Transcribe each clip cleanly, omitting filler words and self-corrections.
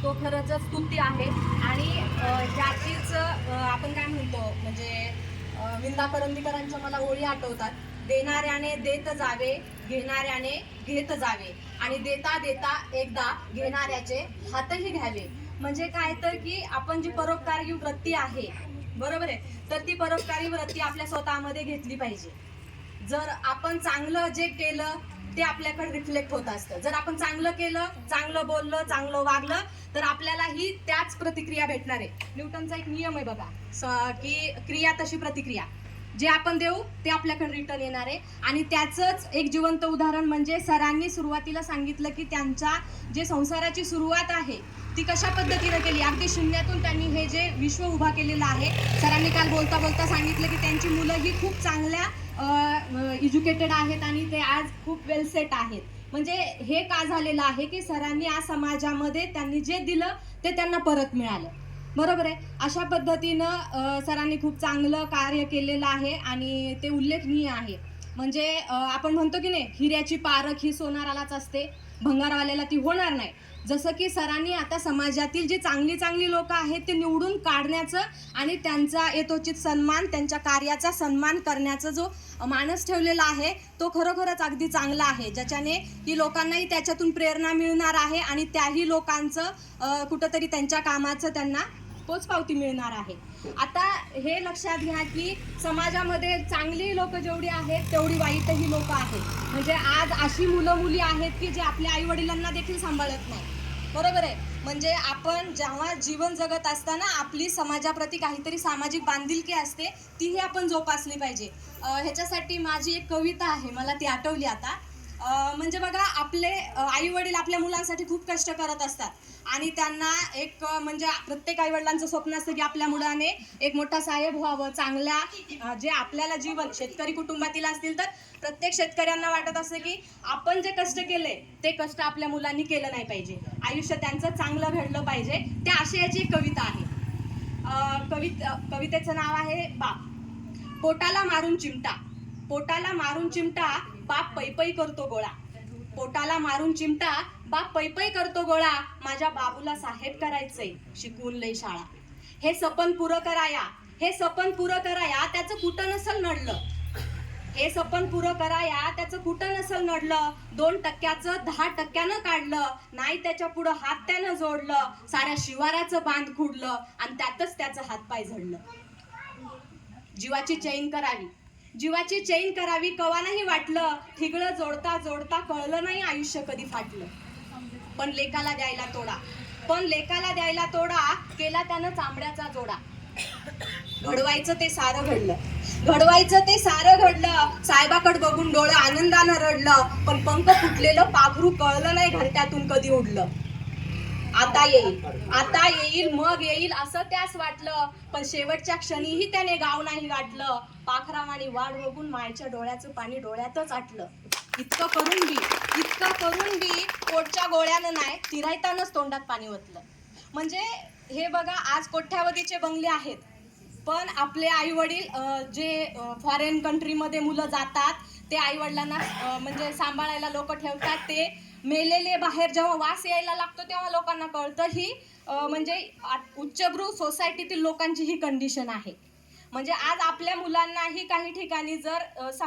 तो खरंच स्तुती आहे. आणि ह्याचीच आपण काय म्हणतो म्हणजे विंदा करंदीकरांच्या मला ओळी आठवतात. देणाऱ्याने देत जावे, घेणाऱ्याने घेत जावे आणि देता देता एकदा घेणाऱ्याचे हातही घ्यावे. म्हणजे काय तर की आपण जी परोपकारी वृत्ती आहे, बरोबर आहे, तर ती परोपकारी वृत्ती आपल्या स्वतःमध्ये घेतली पाहिजे. जर आपण चांगलं जे केलं ते आपल्याकडे रिफ्लेक्ट होत असतं. जर आपण चांगलं केलं, चांगलं बोललं, चांगलं वागलं, तर आपल्यालाही त्याच प्रतिक्रिया भेटणार आहे. न्यूटनचा एक नियम आहे बघा, की क्रिया तशी प्रतिक्रिया. जे आपण देऊ ते आपल्याकडे रिटर्न येणार आहे. आणि त्याचंच एक जिवंत उदाहरण म्हणजे सरांनी सुरुवातीला सांगितलं की त्यांच्या जे संसाराची सुरुवात आहे ती कशा पद्धतीने केली. अगदी शून्यातून त्यांनी हे जे विश्व उभा केलेलं आहे. सरांनी काल बोलता बोलता सांगितलं की त्यांची मुलं ही खूप चांगल्या एज्युकेटेड आहेत आणि ते आज खूप वेल सेट आहेत. म्हणजे हे का झालेलं आहे की सरांनी आज समाजामध्ये त्यांनी जे दिलं ते त्यांना परत मिळालं. बरोबर आहे. अशा पद्धतीनं सरांनी खूप चांगलं कार्य केलेलं आहे आणि ते उल्लेखनीय आहे. म्हणजे आपण म्हणतो की नाही, हिऱ्याची पारख ही सोनारालाच असते, भंगारवाल्याला ती होणार नाही. जसं की सरांनी आता समाजातील जी चांगली चांगली लोक आहेत ते निवडून काढण्याचं आणि त्यांचा यथोचित सन्मान, त्यांच्या कार्याचा सन्मान करण्याचा जो मानस ठेवलेला आहे तो खरोखरच अगदी चांगला आहे, ज्याच्याने की लोकांनाही त्याच्यातून प्रेरणा मिळणार आहे आणि त्याही लोकांचं कुठंतरी त्यांच्या कामाचं त्यांना पोचपावती मिळणार आहे. आता हे लक्षात घ्या की समाजामध्ये चांगली लोक जेवढी आहेत तेवढी वाईटही लोक आहेत. म्हणजे आज अशी मुलं मुली आहेत की जे आपल्या आई वडिलांना देखील सांभाळत नाही. बरोबर आहे. म्हणजे आपण जेव्हा जीवन जगत असताना आपली समाजाप्रती काहीतरी सामाजिक बांधिलकी असते, तीही आपण जोपासली पाहिजे. ह्याच्यासाठी माझी एक कविता आहे, मला ती आठवली आता. म्हणजे बघा, आपले आई वडील आपल्या मुलांसाठी खूप कष्ट करत असतात आणि त्यांना एक म्हणजे प्रत्येक आई वडिलांचं स्वप्न असतं की आपल्या मुलाने एक मोठा साहेब व्हावं. चांगल्या जे आपल्याला जीवन शेतकरी कुटुंबातील असतील तर प्रत्येक शेतकऱ्यांना वाटत असतं की आपण जे कष्ट केले ते कष्ट आपल्या मुलांनी केलं नाही पाहिजे, आयुष्य त्यांचं चांगलं घडलं पाहिजे. त्या आशयाची एक कविता आहे. कवितेचं नाव आहे बाप. पोटाला मारून चिमटा, पोटाला मारून चिमटा, बाप पैपै करतो गोळा. पोटाला मारून चिमटा, बाप पैपै करतो गोळा. माझ्या बाबूला साहेब करायचंय, शिकवून लय शाळा. हे सपन पुरं कराया, हे सपन पुरं कराया, त्याचं कुठं नसल नडलं. हे सपन पुरं कराया, त्याचं कुठं नसल नडलं. 2% 10% काढलं, नाही त्याच्या पुढं हात त्यानं जोडलं. साऱ्या शिवाराचं बांध खुडलं आणि त्यातच त्याचं हातपाय झडलं. जीवाची चैन करावी, जीवाची चैन करावी, कवा नाही वाटलं. ठिगळं जोडता जोडता कळलं नाही आयुष्य कधी फाटलं. पण लेकाला द्यायला तोडा, पण लेकाला द्यायला तोडा, केला त्यानं चांबड्याचा जोडा. घडवायचं ते सारं घडलं, घडवायचं ते सारं घडलं. साहेबाकडे बघून डोळं आनंदानं रडलं, पण पंख फुटलेलं पाखरू कळलं नाही घरट्यातून कधी उडलं. आता येईल, आता येईल, मग येईल असं त्यास वाटलं, पण शेवटच्या क्षणीही त्याने गाव नाही गाठलं. पाखरावाणी वाट बघून मायच्या डोळ्याचं पाणी डोळ्यातच आटलं. इतकं करून बी, इतकं करून बी पोटच्या गोळ्यानं नाही, तिरायतानच तोंडात पाणी ओतलं. म्हणजे हे बघा, आज कोठ्यावधीचे बंगले आहेत, पण आपले आई वडील जे फॉरेन कंट्रीमध्ये मुलं जातात ते आई वडिलांना म्हणजे सांभाळायला लोक ठेवतात. ते मेलेले बाहेर जेव्हा वास यायला लागतो तेव्हा लोकांना कळतं ही म्हणजे उच्चभ्रू सोसायटीतील लोकांची ही कंडिशन आहे. म्हणजे आज आपल्या मुलांनाही काही ठिकाणी जर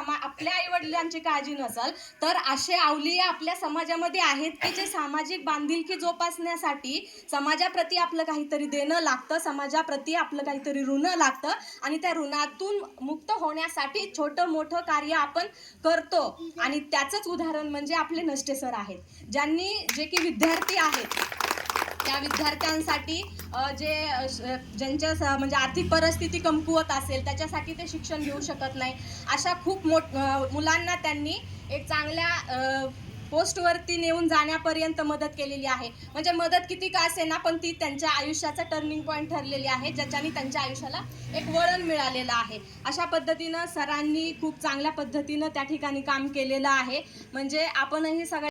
आपल्या आई वडिलांची काळजी नसेल तर असे अवलिया आपल्या समाजामध्ये आहेत की जे सामाजिक बांधिलकी जोपासण्यासाठी समाजाप्रती आपलं काहीतरी देणं लागतं, समाजाप्रती आपलं काहीतरी ऋण लागतं आणि त्या ऋणातून मुक्त होण्यासाठी छोटं मोठं कार्य आपण करतो. आणि त्याचंच उदाहरण म्हणजे आपले नष्टे सर आहेत, जे की विद्यार्थी आहेत. त्या विद्यार्थ्यांसाठी ज्यांच्या म्हणजे आर्थिक परिस्थिती कमकुवत असेल त्याच्यासाठी ते शिक्षण घेऊ शकत नाही, अशा खूप मुलांना त्यांनी एक चांगल्या पोस्टवरती नेऊन जाण्यापर्यंत मदत केलेली आहे. म्हणजे मदत किती का असे ना, पण ती त्यांच्या आयुष्याचा टर्निंग पॉईंट ठरलेली आहे, ज्याच्याने त्यांच्या आयुष्याला एक वळण मिळालेलं आहे. अशा पद्धतीनं सरांनी खूप चांगल्या पद्धतीनं त्या ठिकाणी काम केलेलं आहे. म्हणजे आपणही सगळ्या